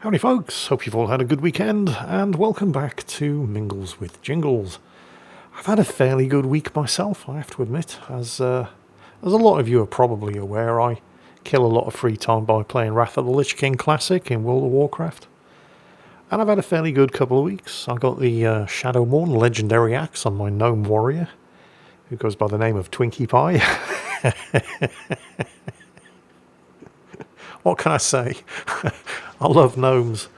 Howdy folks, hope you've all had a good weekend, and welcome back to Mingles with Jingles. I've had a fairly good week myself, I have to admit. As a lot of you are probably aware, I kill a lot of free time by playing Wrath of the Lich King Classic in World of Warcraft. And I've had a fairly good couple of weeks. I got the Shadowmourne Legendary Axe on my Gnome Warrior, who goes by the name of Twinkie Pie. What can I say? I love gnomes.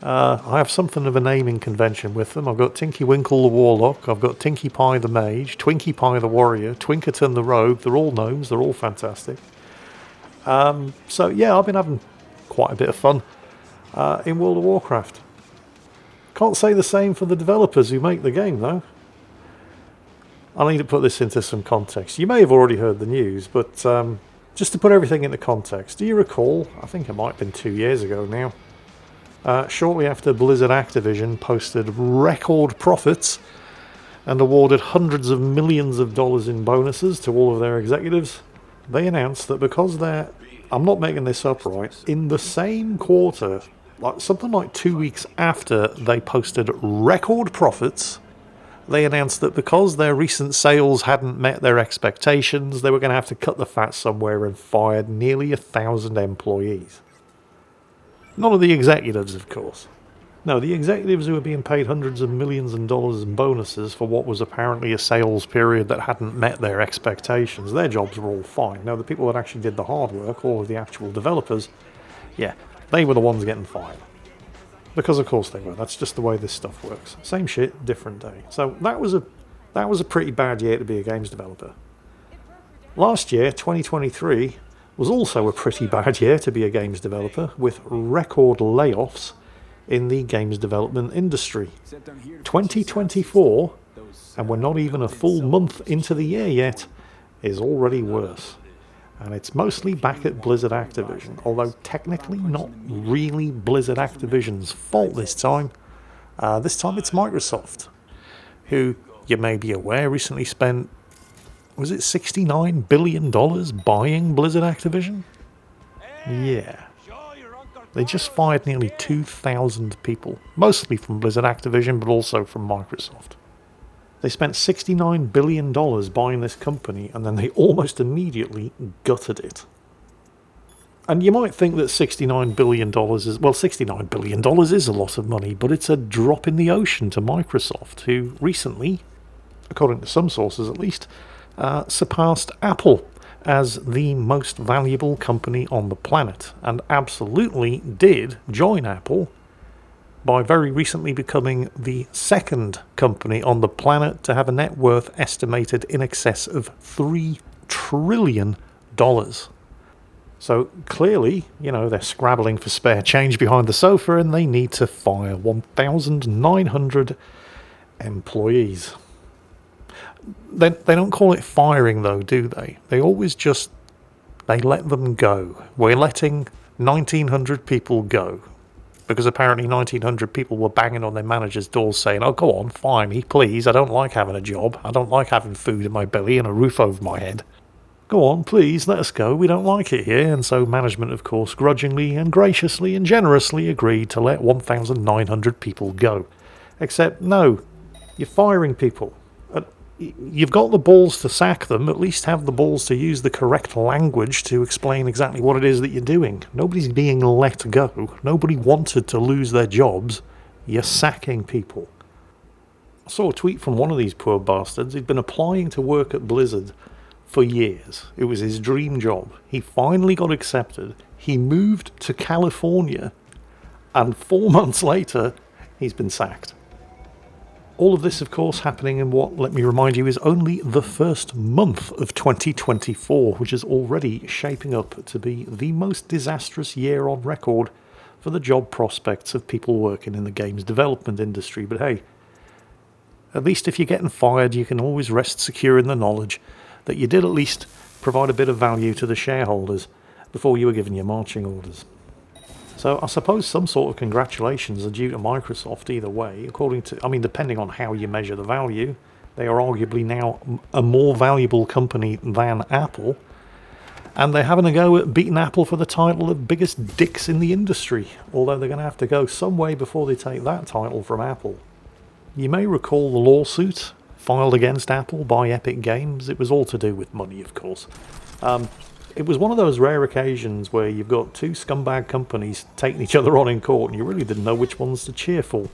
I have something of a naming convention with them. I've got Tinky Winkle the Warlock, I've got Tinky Pie the Mage, Twinkie Pie the Warrior, Twinkerton the Rogue. They're all gnomes, they're all fantastic. So yeah, I've been having quite a bit of fun in World of Warcraft. Can't say the same for the developers who make the game though. I need to put this into some context. You may have already heard the news, but just to put everything into context, do you recall, I think it might have been 2 years ago now, shortly after Blizzard Activision posted record profits and awarded hundreds of millions of dollars in bonuses to all of their executives, they announced that because they're, I'm not making this up right, in the same quarter, like something like 2 weeks after they posted record profits, they announced that because their recent sales hadn't met their expectations, they were going to have to cut the fat somewhere and fired nearly 1,000 employees. None of the executives, of course. No, the executives who were being paid hundreds of millions of dollars in bonuses for what was apparently a sales period that hadn't met their expectations, their jobs were all fine. Now, the people that actually did the hard work, all of the actual developers, yeah, they were the ones getting fired. Because of course they were. That's just the way this stuff works. Same shit, different day. So that was a pretty bad year to be a games developer. Last year, 2023, was also a pretty bad year to be a games developer, with record layoffs in the games development industry. 2024, and we're not even a full month into the year yet, is already worse. And it's mostly back at Blizzard Activision, although technically not really Blizzard Activision's fault this time. This time it's Microsoft, who, you may be aware, recently spent, was it $69 billion buying Blizzard Activision? Yeah. They just fired nearly 2,000 people, mostly from Blizzard Activision, but also from Microsoft. They spent $69 billion buying this company, and then they almost immediately gutted it. And you might think that $69 billion is... Well, $69 billion is a lot of money, but it's a drop in the ocean to Microsoft, who recently, according to some sources at least, surpassed Apple as the most valuable company on the planet, and absolutely did join Apple by very recently becoming the second company on the planet to have a net worth estimated in excess of $3 trillion. So clearly, you know, they're scrabbling for spare change behind the sofa and they need to fire 1,900 employees. They don't call it firing though, do they? They always just, they let them go. We're letting 1,900 people go. Because apparently 1,900 people were banging on their manager's doors saying, oh, go on, fire me, please. I don't like having a job. I don't like having food in my belly and a roof over my head. Go on, please, let us go. We don't like it here. And so management, of course, grudgingly and graciously and generously agreed to let 1,900 people go. Except, no, you're firing people. You've got the balls to sack them, at least have the balls to use the correct language to explain exactly what it is that you're doing. Nobody's being let go. Nobody wanted to lose their jobs. You're sacking people. I saw a tweet from one of these poor bastards. He'd been applying to work at Blizzard for years. It was his dream job. He finally got accepted. He moved to California, and 4 months later, he's been sacked. All of this, of course, happening in what, let me remind you, is only the first month of 2024, which is already shaping up to be the most disastrous year on record for the job prospects of people working in the games development industry. But hey, at least if you're getting fired, you can always rest secure in the knowledge that you did at least provide a bit of value to the shareholders before you were given your marching orders. So I suppose some sort of congratulations are due to Microsoft either way, depending on how you measure the value. They are arguably now a more valuable company than Apple. And they're having a go at beating Apple for the title of biggest dicks in the industry, although they're going to have to go some way before they take that title from Apple. You may recall the lawsuit filed against Apple by Epic Games. It was all to do with money, of course. It was one of those rare occasions where you've got two scumbag companies taking each other on in court and you really didn't know which ones to cheer for.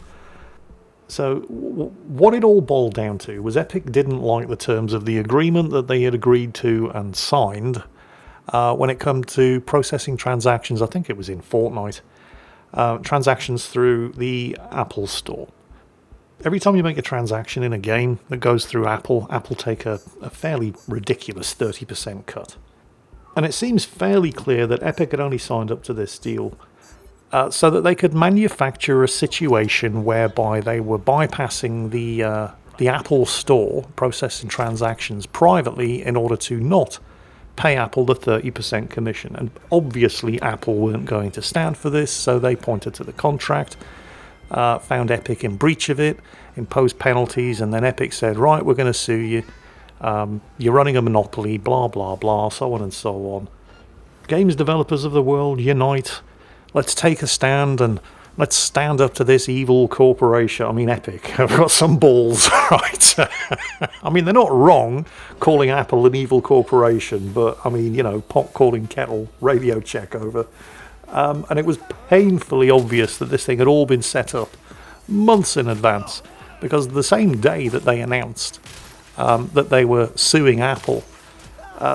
So what it all boiled down to was Epic didn't like the terms of the agreement that they had agreed to and signed when it come to processing transactions. I think it was in Fortnite. Transactions through the Apple Store. Every time you make a transaction in a game that goes through Apple take a fairly ridiculous 30% cut. And it seems fairly clear that Epic had only signed up to this deal so that they could manufacture a situation whereby they were bypassing the Apple Store, processing transactions privately in order to not pay Apple the 30% commission. And obviously Apple weren't going to stand for this, so they pointed to the contract, found Epic in breach of it, imposed penalties, and then Epic said, right, we're going to sue you. You're running a monopoly, blah, blah, blah, so on and so on. Games developers of the world, unite. Let's take a stand and let's stand up to this evil corporation. I mean, Epic have got some balls, right? I mean, they're not wrong calling Apple an evil corporation, but I mean, you know, pot calling kettle, radio check over. And it was painfully obvious that this thing had all been set up months in advance, because the same day that they announced that they were suing Apple,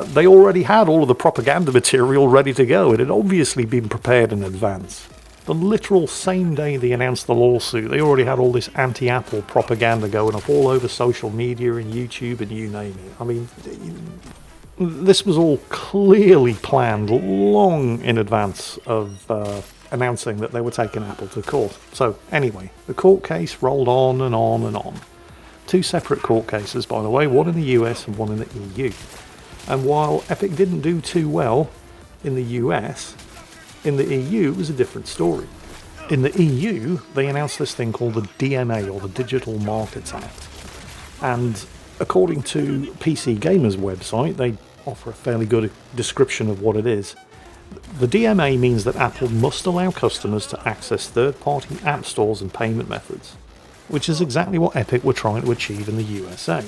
they already had all of the propaganda material ready to go. It had obviously been prepared in advance. The literal same day they announced the lawsuit, they already had all this anti-Apple propaganda going up all over social media and YouTube and you name it. I mean, this was all clearly planned long in advance of announcing that they were taking Apple to court. So anyway, the court case rolled on and on and on. Two separate court cases, by the way, one in the US and one in the EU. And while Epic didn't do too well in the US, in the EU it was a different story. In the EU, they announced this thing called the DMA, or the Digital Markets Act. And according to PC Gamer's website, they offer a fairly good description of what it is. The DMA means that Apple must allow customers to access third-party app stores and payment methods, which is exactly what Epic were trying to achieve in the USA.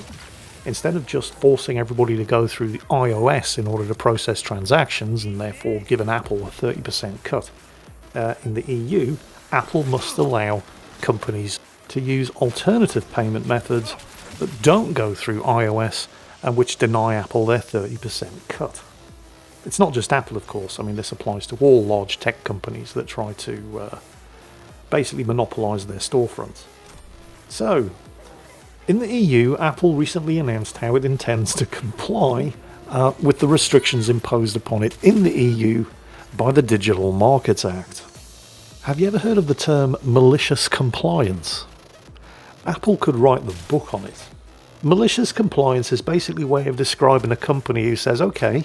Instead of just forcing everybody to go through the iOS in order to process transactions and therefore giving Apple a 30% cut, in the EU, Apple must allow companies to use alternative payment methods that don't go through iOS and which deny Apple their 30% cut. It's not just Apple, of course. I mean, this applies to all large tech companies that try to basically monopolize their storefronts. So, in the EU, Apple recently announced how it intends to comply with the restrictions imposed upon it in the EU by the Digital Markets Act. Have you ever heard of the term malicious compliance? Apple could write the book on it. Malicious compliance is basically a way of describing a company who says, okay,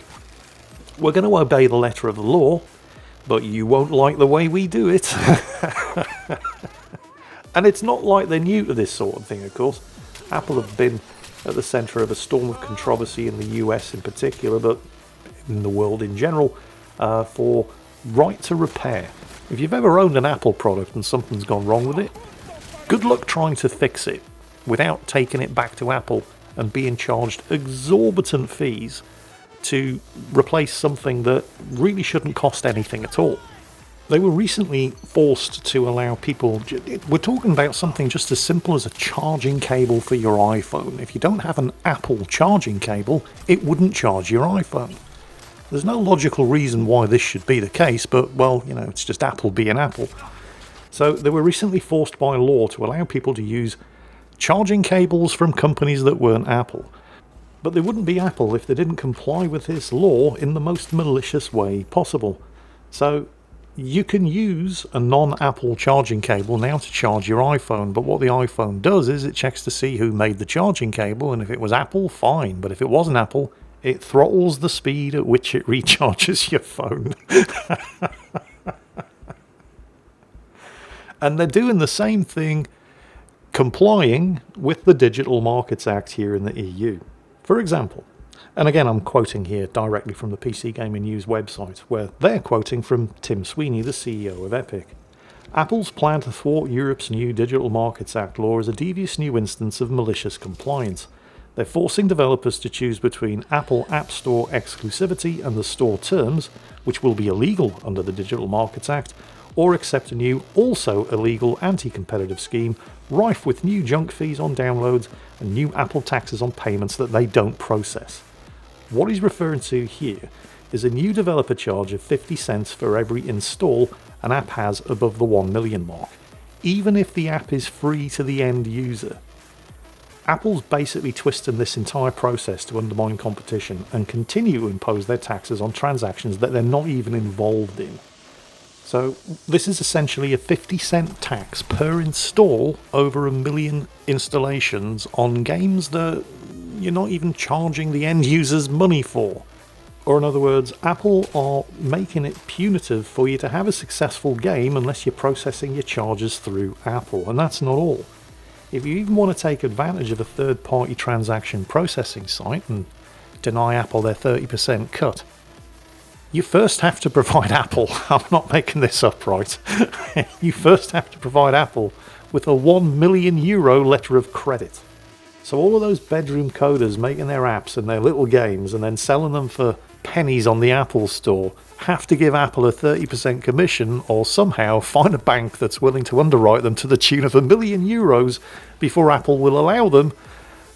we're going to obey the letter of the law, but you won't like the way we do it. And it's not like they're new to this sort of thing, of course. Apple have been at the centre of a storm of controversy in the US in particular, but in the world in general, for right to repair. If you've ever owned an Apple product and something's gone wrong with it, good luck trying to fix it without taking it back to Apple and being charged exorbitant fees to replace something that really shouldn't cost anything at all. They were recently forced to allow people, we're talking about something just as simple as a charging cable for your iPhone. If you don't have an Apple charging cable, it wouldn't charge your iPhone. There's no logical reason why this should be the case, but, well, you know, it's just Apple being Apple. So they were recently forced by law to allow people to use charging cables from companies that weren't Apple. But they wouldn't be Apple if they didn't comply with this law in the most malicious way possible. So you can use a non-Apple charging cable now to charge your iPhone, but what the iPhone does is it checks to see who made the charging cable, and if it was Apple, fine, but if it wasn't Apple, it throttles the speed at which it recharges your phone. And they're doing the same thing, complying with the Digital Markets Act here in the EU. For example, And again, I'm quoting here directly from the PC Gaming News website, where they're quoting from Tim Sweeney, the CEO of Epic. Apple's plan to thwart Europe's new Digital Markets Act law is a devious new instance of malicious compliance. They're forcing developers to choose between Apple App Store exclusivity and the store terms, which will be illegal under the Digital Markets Act, or accept a new, also illegal anti-competitive scheme rife with new junk fees on downloads and new Apple taxes on payments that they don't process. What he's referring to here is a new developer charge of 50 cents for every install an app has above the 1 million mark, even if the app is free to the end user. Apple's basically twisting this entire process to undermine competition and continue to impose their taxes on transactions that they're not even involved in. So this is essentially a 50-cent tax per install over 1 million installations on games that you're not even charging the end users money for. Or in other words, Apple are making it punitive for you to have a successful game unless you're processing your charges through Apple. And that's not all. If you even want to take advantage of a third-party transaction processing site and deny Apple their 30% cut, you first have to provide Apple, I'm not making this up, right? You first have to provide Apple with a 1 million euro letter of credit. So all of those bedroom coders making their apps and their little games and then selling them for pennies on the Apple Store have to give Apple a 30% commission or somehow find a bank that's willing to underwrite them to the tune of 1 million euros before Apple will allow them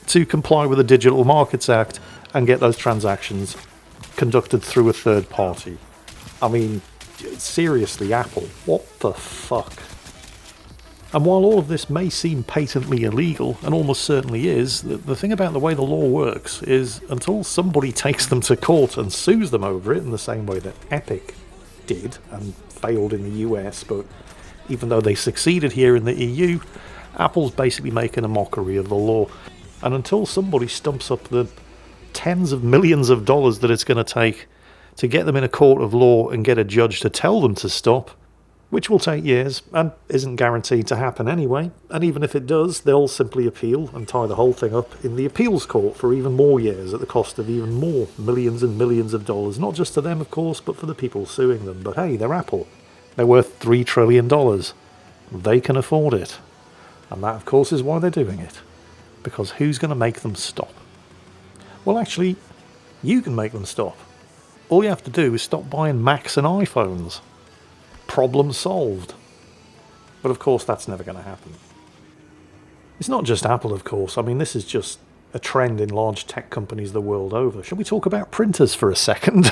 to comply with the Digital Markets Act and get those transactions conducted through a third party. I mean, seriously, Apple, what the fuck? And while all of this may seem patently illegal, and almost certainly is, the thing about the way the law works is until somebody takes them to court and sues them over it in the same way that Epic did and failed in the US, but even though they succeeded here in the EU, Apple's basically making a mockery of the law. And until somebody stumps up the tens of millions of dollars that it's going to take to get them in a court of law and get a judge to tell them to stop, which will take years and isn't guaranteed to happen anyway, and even if it does, they'll simply appeal and tie the whole thing up in the appeals court for even more years at the cost of even more millions and millions of dollars, not just to them of course, but for the people suing them. But hey, they're Apple. They're worth $3 trillion. They can afford it. And that of course is why they're doing it. Because who's going to make them stop? Well actually, you can make them stop. All you have to do is stop buying Macs and iPhones. Problem solved. But of course that's never going to happen. It's not just Apple, of course. I mean, this is just a trend in large tech companies the world over. Shall we talk about printers for a second?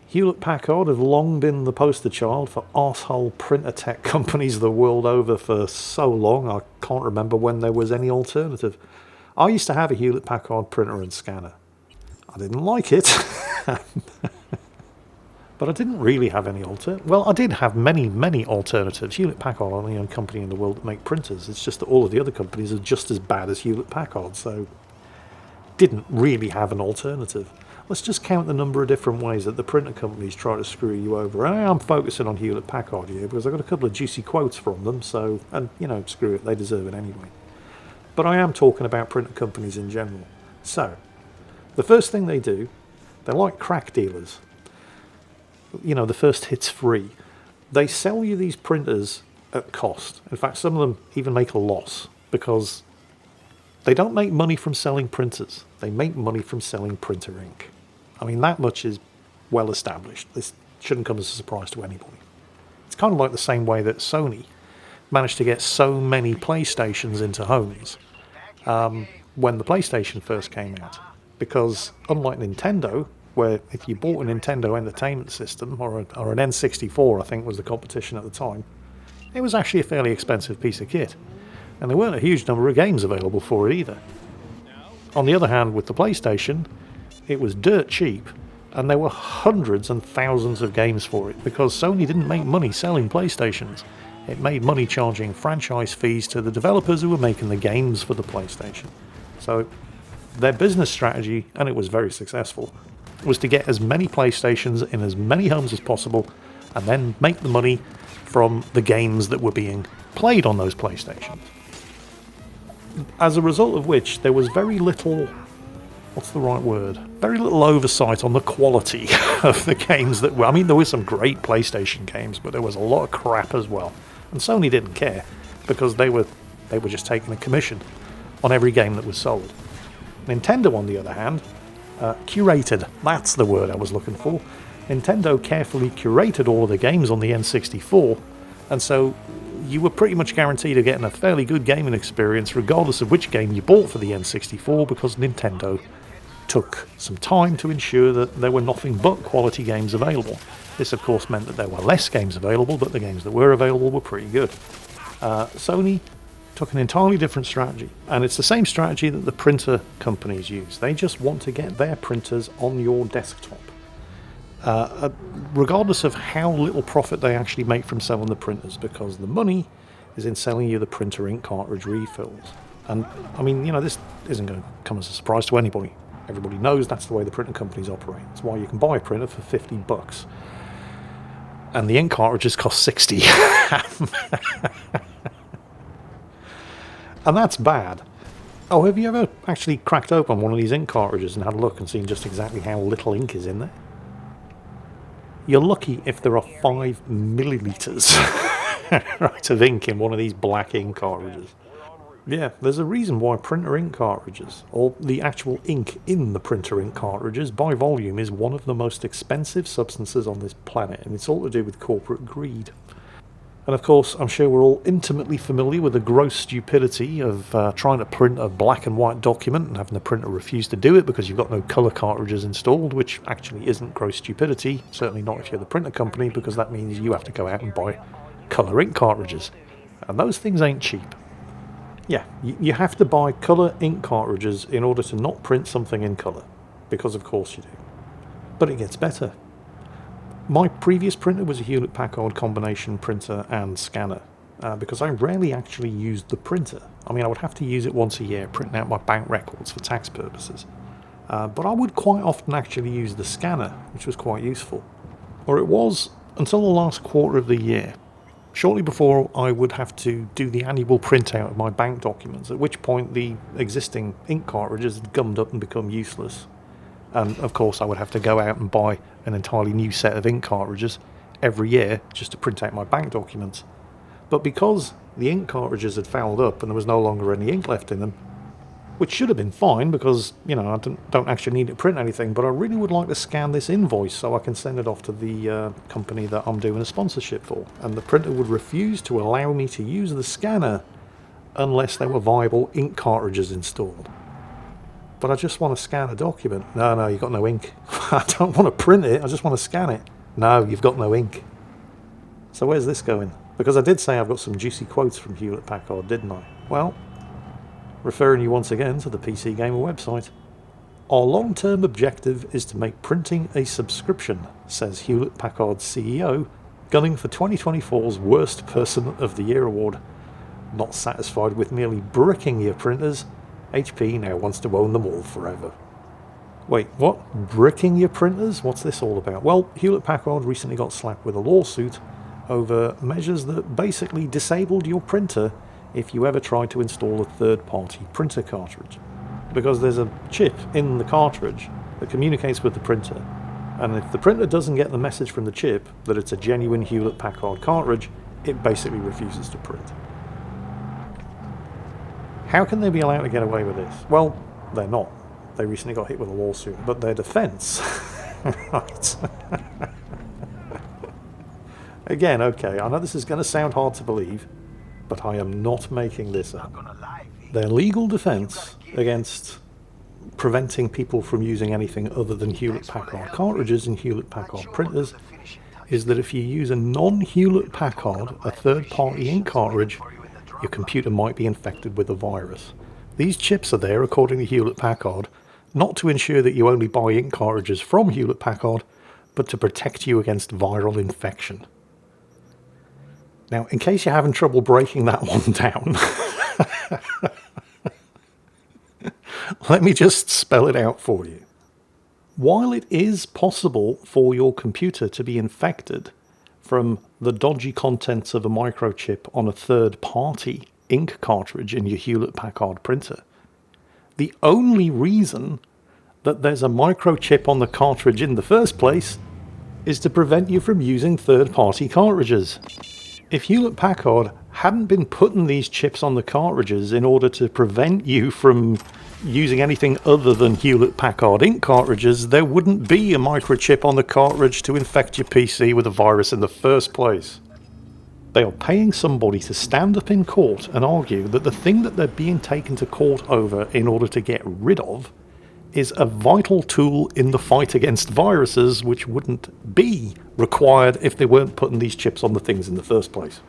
Hewlett-Packard have long been the poster child for arsehole printer tech companies the world over for so long, I can't remember when there was any alternative. I used to have a Hewlett-Packard printer and scanner. I didn't like it. But I didn't really have any Well, I did have many alternatives. Hewlett-Packard are the only company in the world that make printers. It's just that all of the other companies are just as bad as Hewlett-Packard, so didn't really have an alternative. Let's just count the number of different ways that the printer companies try to screw you over. And I'm focusing on Hewlett-Packard here because I've got a couple of juicy quotes from them, so, and you know, screw it, they deserve it anyway. But I am talking about printer companies in general. So, the first thing they do, they're like crack dealers. You know, the first hit's free. They sell you these printers at cost. In fact, some of them even make a loss because they don't make money from selling printers. They make money from selling printer ink. I mean, that much is well established. This shouldn't come as a surprise to anybody. It's kind of like the same way that Sony managed to get so many PlayStations into homes when the PlayStation first came out. Because unlike Nintendo, where if you bought a Nintendo Entertainment System or an N64, I think was the competition at the time, it was actually a fairly expensive piece of kit. And there weren't a huge number of games available for it either. On the other hand, with the PlayStation, it was dirt cheap, and there were hundreds and thousands of games for it, because Sony didn't make money selling PlayStations. It made money charging franchise fees to the developers who were making the games for the PlayStation. So their business strategy, and it was very successful, was to get as many PlayStations in as many homes as possible, and then make the money from the games that were being played on those PlayStations. as a result of which there was very little, what's the right word? Very little oversight on the quality of the games that were. I mean, there were some great PlayStation games, but there was a lot of crap as well. And Sony didn't care because they were just taking a commission on every game that was sold. Nintendo, on the other hand, curated. That's the word I was looking for. Nintendo carefully curated all of the games on the N64, and so you were pretty much guaranteed of getting a fairly good gaming experience regardless of which game you bought for the N64, because Nintendo took some time to ensure that there were nothing but quality games available. This of course meant that there were less games available, but the games that were available were pretty good. Sony took an entirely different strategy, and it's the same strategy that the printer companies use. They just want to get their printers on your desktop. Regardless of how little profit they actually make from selling the printers, because the money is in selling you the printer ink cartridge refills. And I mean, this isn't going to come as a surprise to anybody. Everybody knows that's the way the printer companies operate. That's why you can buy a printer for $50 and the ink cartridges cost 60. And that's bad. Oh, have you ever actually cracked open one of these ink cartridges and had a look and seen just exactly how little ink is in there? You're lucky if there are 5 millilitres right, of ink in one of these black ink cartridges. Yeah, there's a reason why printer ink cartridges, or the actual ink in the printer ink cartridges, by volume is one of the most expensive substances on this planet, and it's all to do with corporate greed. And of course, I'm sure we're all intimately familiar with the gross stupidity of trying to print a black and white document and having the printer refuse to do it because you've got no colour cartridges installed, which actually isn't gross stupidity, certainly not if you're the printer company, because that means you have to go out and buy colour ink cartridges. And those things ain't cheap. Yeah, you have to buy colour ink cartridges in order to not print something in colour, because of course you do. But it gets better. My previous printer was a Hewlett-Packard combination printer and scanner, because I rarely actually used the printer. I mean, I would have to use it once a year, printing out my bank records for tax purposes. But I would quite often actually use the scanner, which was quite useful. Or it was until the last quarter of the year, shortly before I would have to do the annual printout of my bank documents, at which point the existing ink cartridges had gummed up and become useless. And of course I would have to go out and buy an entirely new set of ink cartridges every year just to print out my bank documents. But because the ink cartridges had fouled up and there was no longer any ink left in them, which should have been fine because, I don't actually need to print anything, but I really would like to scan this invoice so I can send it off to the company that I'm doing a sponsorship for. And the printer would refuse to allow me to use the scanner unless there were viable ink cartridges installed. But I just want to scan a document. No, you've got no ink. I don't want to print it, I just want to scan it. No, you've got no ink. So where's this going? Because I did say I've got some juicy quotes from Hewlett-Packard, didn't I? Well, referring you once again to the PC Gamer website. Our long-term objective is to make printing a subscription, says Hewlett-Packard's CEO, gunning for 2024's Worst Person of the Year award. Not satisfied with merely bricking your printers, HP now wants to own them all forever. Wait, what? Bricking your printers? What's this all about? Well, Hewlett-Packard recently got slapped with a lawsuit over measures that basically disabled your printer if you ever tried to install a third-party printer cartridge. Because there's a chip in the cartridge that communicates with the printer, and if the printer doesn't get the message from the chip that it's a genuine Hewlett-Packard cartridge, it basically refuses to print. How can they be allowed to get away with this? Well, they're not. They recently got hit with a lawsuit, but their defense... right. Again, okay, I know this is going to sound hard to believe, but I am not making this up. Their legal defense against preventing people from using anything other than Hewlett-Packard cartridges and Hewlett-Packard printers is that if you use a non-Hewlett-Packard, a third-party ink cartridge, your computer might be infected with a virus. These chips are there, according to Hewlett-Packard, not to ensure that you only buy ink cartridges from Hewlett-Packard, but to protect you against viral infection. Now, in case you're having trouble breaking that one down, let me just spell it out for you. While it is possible for your computer to be infected from the dodgy contents of a microchip on a third-party ink cartridge in your Hewlett-Packard printer. The only reason that there's a microchip on the cartridge in the first place is to prevent you from using third-party cartridges. If Hewlett-Packard hadn't been putting these chips on the cartridges in order to prevent you from using anything other than Hewlett-Packard ink cartridges, there wouldn't be a microchip on the cartridge to infect your PC with a virus in the first place. They are paying somebody to stand up in court and argue that the thing that they're being taken to court over in order to get rid of is a vital tool in the fight against viruses, which wouldn't be required if they weren't putting these chips on the things in the first place.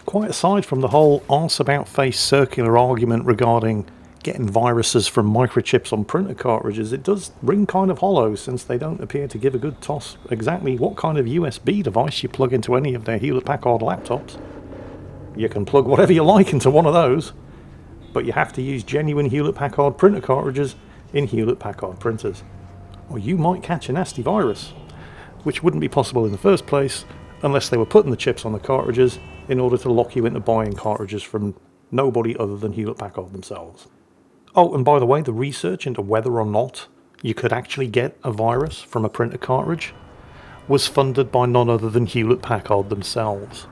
Quite aside from the whole arse-about-face circular argument regarding getting viruses from microchips on printer cartridges, it does ring kind of hollow, since they don't appear to give a good toss exactly what kind of USB device you plug into any of their Hewlett-Packard laptops. You can plug whatever you like into one of those, but you have to use genuine Hewlett-Packard printer cartridges in Hewlett-Packard printers, or you might catch a nasty virus, which wouldn't be possible in the first place unless they were putting the chips on the cartridges in order to lock you into buying cartridges from nobody other than Hewlett-Packard themselves. Oh, and by the way, the research into whether or not you could actually get a virus from a printer cartridge was funded by none other than Hewlett-Packard themselves.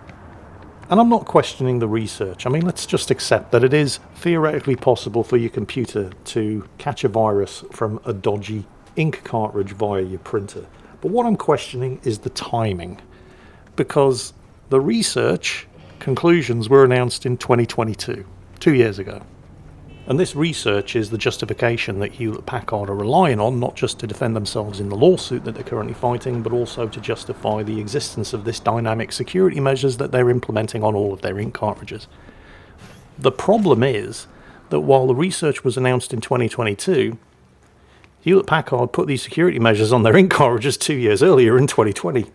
And I'm not questioning the research. I mean, let's just accept that it is theoretically possible for your computer to catch a virus from a dodgy ink cartridge via your printer. But what I'm questioning is the timing, because the research conclusions were announced in 2022, 2 years ago. And this research is the justification that Hewlett-Packard are relying on, not just to defend themselves in the lawsuit that they're currently fighting, but also to justify the existence of this dynamic security measures that they're implementing on all of their ink cartridges. The problem is that while the research was announced in 2022, Hewlett-Packard put these security measures on their ink cartridges 2 years earlier in 2020.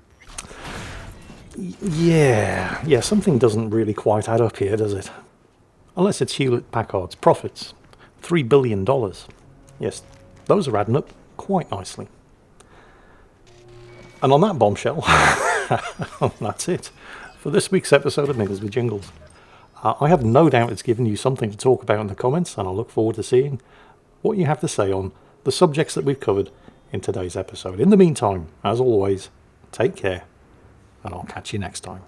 Yeah, something doesn't really quite add up here, does it? Unless it's Hewlett-Packard's profits, $3 billion. Yes, those are adding up quite nicely. And on that bombshell, that's it for this week's episode of Mingles with Jingles. I have no doubt it's given you something to talk about in the comments, and I look forward to seeing what you have to say on the subjects that we've covered in today's episode. In the meantime, as always, take care, and I'll catch you next time.